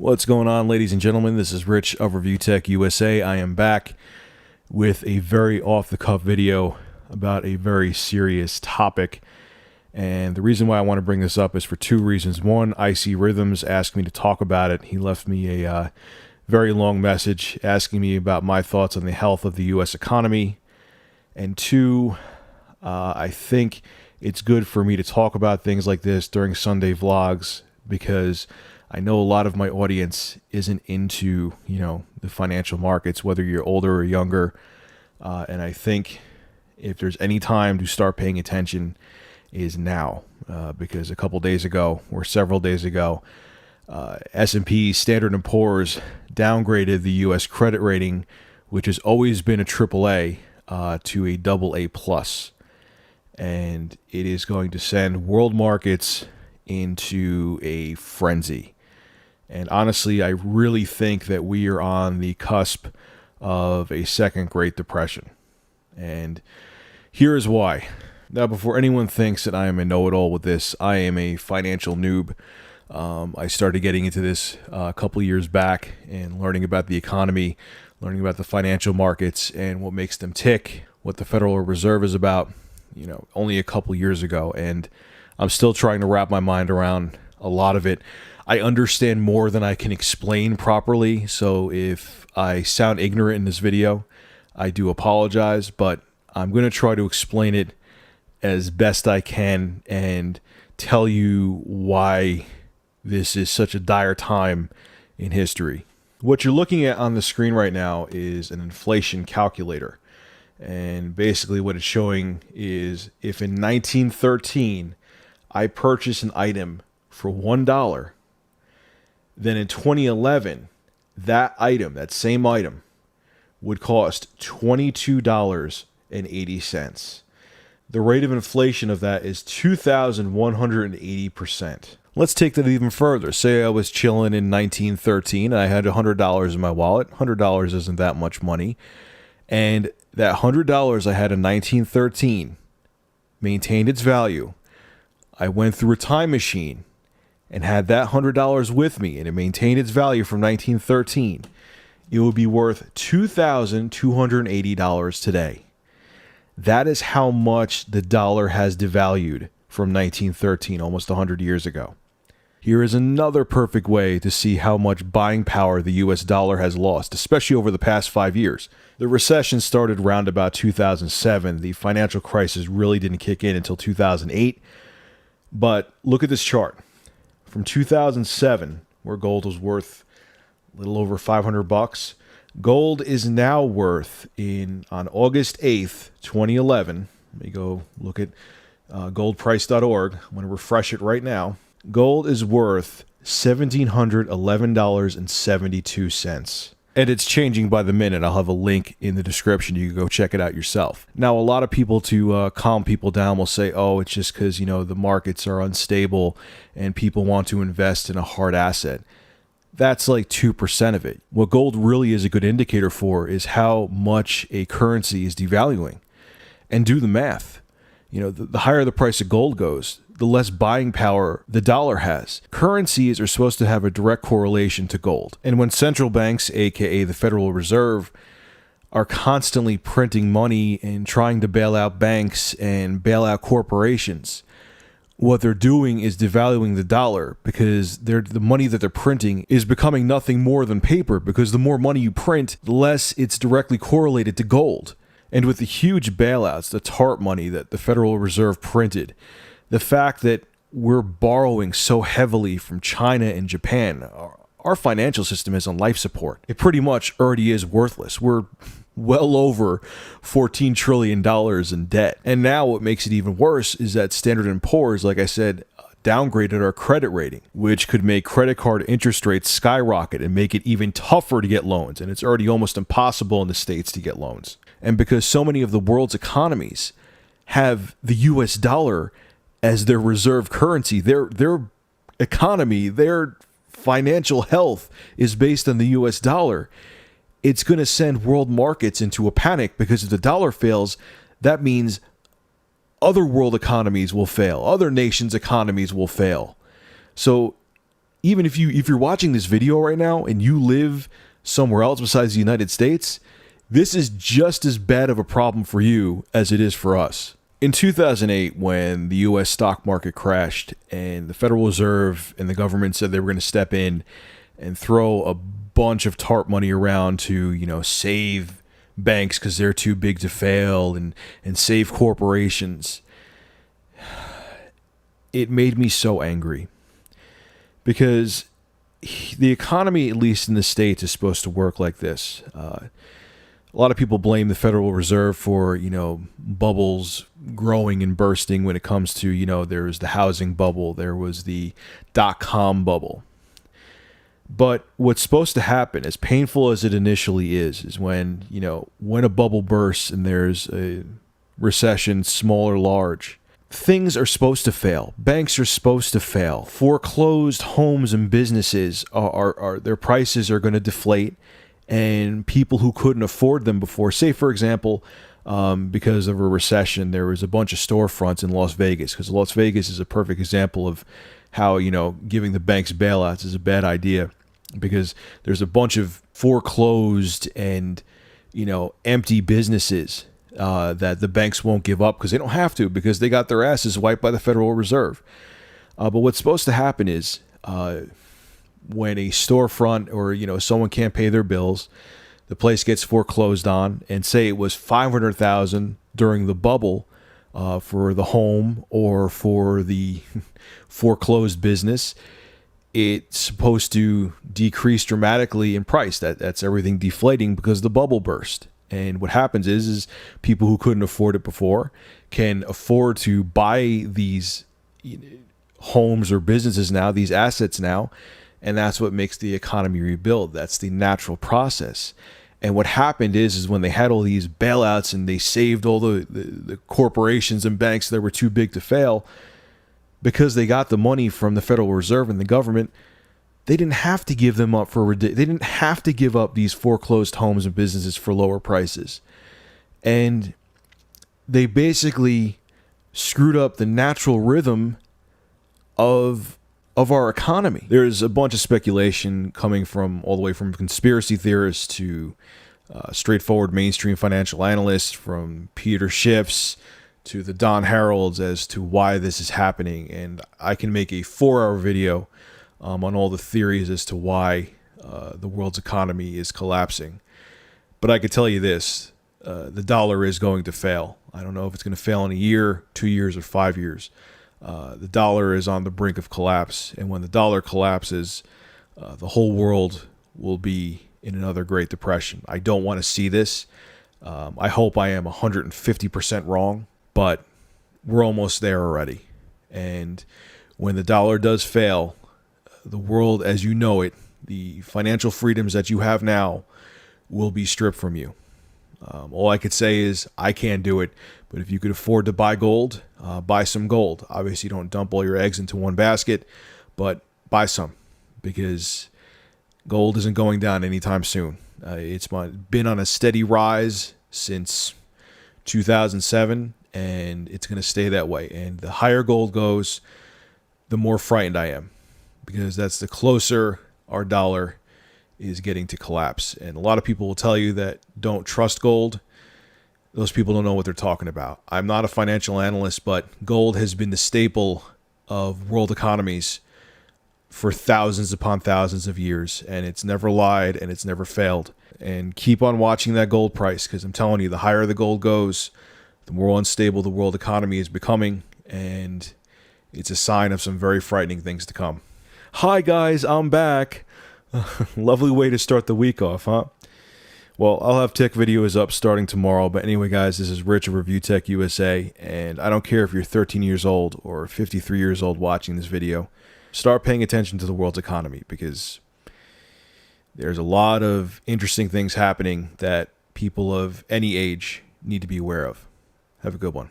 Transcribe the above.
What's going on, ladies and gentlemen? This is Rich of Review Tech USA. I am back with a very off-the-cuff video about a very serious topic. And the reason why I want to bring this up is for two reasons. One, Icy Rhythms asked me to talk about it. He left me a very long message asking me about my thoughts on the health of the U.S. economy. And two, I think it's good for me to talk about things like this during Sunday vlogs because I know a lot of my audience isn't into, the financial markets, whether you're older or younger. And I think if there's any time to start paying attention is now, because a couple days ago or several days ago, S&P Standard & Poor's downgraded the U.S. credit rating, which has always been a AAA, to a AA+. And it is going to send world markets into a frenzy. And honestly, I really think that we are on the cusp of a second Great Depression. And here is why. Now, before anyone thinks that I am a know-it-all with this, I am a financial noob. I started getting into this a couple years back and learning about the economy, learning about the financial markets and what makes them tick, what the Federal Reserve is about, only a couple years ago. And I'm still trying to wrap my mind around a lot of it. I understand more than I can explain properly, so if I sound ignorant in this video, I do apologize, but I'm going to try to explain it as best I can and tell you why this is such a dire time in history. What you're looking at on the screen right now is an inflation calculator, and basically what it's showing is if in 1913 I purchased an item for $1, then in 2011, that same item, would cost $22.80. The rate of inflation of that is 2,180%. Let's take that even further. Say I was chilling in 1913 and I had $100 in my wallet. $100 isn't that much money. And that $100 I had in 1913 maintained its value. I went through a time machine and had that $100 with me, and it maintained its value from 1913, it would be worth $2,280 today. That is how much the dollar has devalued from 1913, almost 100 years ago. Here is another perfect way to see how much buying power the US dollar has lost, especially over the past 5 years. The recession started around about 2007. The financial crisis really didn't kick in until 2008. But look at this chart. From 2007, where gold was worth a little over $500, gold is now worth on August 8th, 2011. Let me go look at goldprice.org. I'm going to refresh it right now. Gold is worth $1,711.72. And it's changing by the minute. I'll have a link in the description. You can go check it out yourself. Now, a lot of people, to calm people down, will say, oh, it's just because, the markets are unstable and people want to invest in a hard asset. That's like 2% of it. What gold really is a good indicator for is how much a currency is devaluing. And do the math. The higher the price of gold goes, the less buying power the dollar has. Currencies are supposed to have a direct correlation to gold. And when central banks, aka the Federal Reserve, are constantly printing money and trying to bail out banks and bail out corporations, what they're doing is devaluing the dollar because the money that they're printing is becoming nothing more than paper, because the more money you print, the less it's directly correlated to gold. And with the huge bailouts, the TARP money that the Federal Reserve printed, the fact that we're borrowing so heavily from China and Japan, our financial system is on life support. It pretty much already is worthless. We're well over $14 trillion in debt. And now what makes it even worse is that Standard & Poor's, like I said, downgraded our credit rating, which could make credit card interest rates skyrocket and make it even tougher to get loans. And it's already almost impossible in the States to get loans. And because so many of the world's economies have the US dollar as their reserve currency, their economy, their financial health is based on the US dollar, it's going to send world markets into a panic, because if the dollar fails, that means other world economies will fail. Other nations' economies will fail. So even if you're watching this video right now and you live somewhere else besides the United States, this is just as bad of a problem for you as it is for us. In 2008, when the U.S. stock market crashed and the Federal Reserve and the government said they were going to step in and throw a bunch of TARP money around to, save banks because they're too big to fail and save corporations, it made me so angry. Because the economy, at least in the States, is supposed to work like this. A lot of people blame the Federal Reserve for, bubbles growing and bursting when it comes to, there was the housing bubble, there was the .com bubble. But what's supposed to happen, as painful as it initially is when a bubble bursts and there's a recession, small or large, things are supposed to fail. Banks are supposed to fail. Foreclosed homes and businesses are their prices are going to deflate, and people who couldn't afford them before, say for example, because of a recession, there was a bunch of storefronts in Las Vegas, because Las Vegas is a perfect example of how giving the banks bailouts is a bad idea, because there's a bunch of foreclosed and empty businesses that the banks won't give up because they don't have to, because they got their asses wiped by the Federal Reserve. But what's supposed to happen is when a storefront or someone can't pay their bills, the place gets foreclosed on, and say it was $500,000 during the bubble for the home or for the foreclosed business, it's supposed to decrease dramatically in price. That's everything deflating because the bubble burst. And what happens is people who couldn't afford it before can afford to buy these homes or businesses now, these assets now, and that's what makes the economy rebuild. That's the natural process. And what happened is when they had all these bailouts and they saved all the corporations and banks that were too big to fail, because they got the money from the Federal Reserve and the government, they didn't have to give them up they didn't have to give up these foreclosed homes and businesses for lower prices. And they basically screwed up the natural rhythm of our economy. There's a bunch of speculation coming from all the way from conspiracy theorists to straightforward mainstream financial analysts, from Peter Schiff's to the Don Heralds, as to why this is happening. And I can make a 4-hour video on all the theories as to why the world's economy is collapsing. But I could tell you this, the dollar is going to fail. I don't know if it's going to fail in a year, 2 years, or 5 years. The dollar is on the brink of collapse. And when the dollar collapses, the whole world will be in another Great Depression. I don't want to see this. I hope I am 150% wrong, but we're almost there already. And when the dollar does fail, the world as you know it, the financial freedoms that you have now, will be stripped from you. All I could say is I can't do it, but if you could afford to buy gold, buy some gold. Obviously, don't dump all your eggs into one basket, but buy some, because gold isn't going down anytime soon. It's been on a steady rise since 2007, and it's going to stay that way. And the higher gold goes, the more frightened I am, because that's the closer our dollar is getting to collapse. And a lot of people will tell you that don't trust gold. Those people don't know what they're talking about. I'm not a financial analyst, but gold has been the staple of world economies for thousands upon thousands of years, and it's never lied and it's never failed. And keep on watching that gold price, because I'm telling you, the higher the gold goes, the more unstable the world economy is becoming, and it's a sign of some very frightening things to come. Hi guys, I'm back. Lovely way to start the week off, huh? Well, I'll have tech videos up starting tomorrow. But anyway, guys, this is Rich of Review Tech USA, and I don't care if you're 13 years old or 53 years old watching this video. Start paying attention to the world's economy, because there's a lot of interesting things happening that people of any age need to be aware of. Have a good one.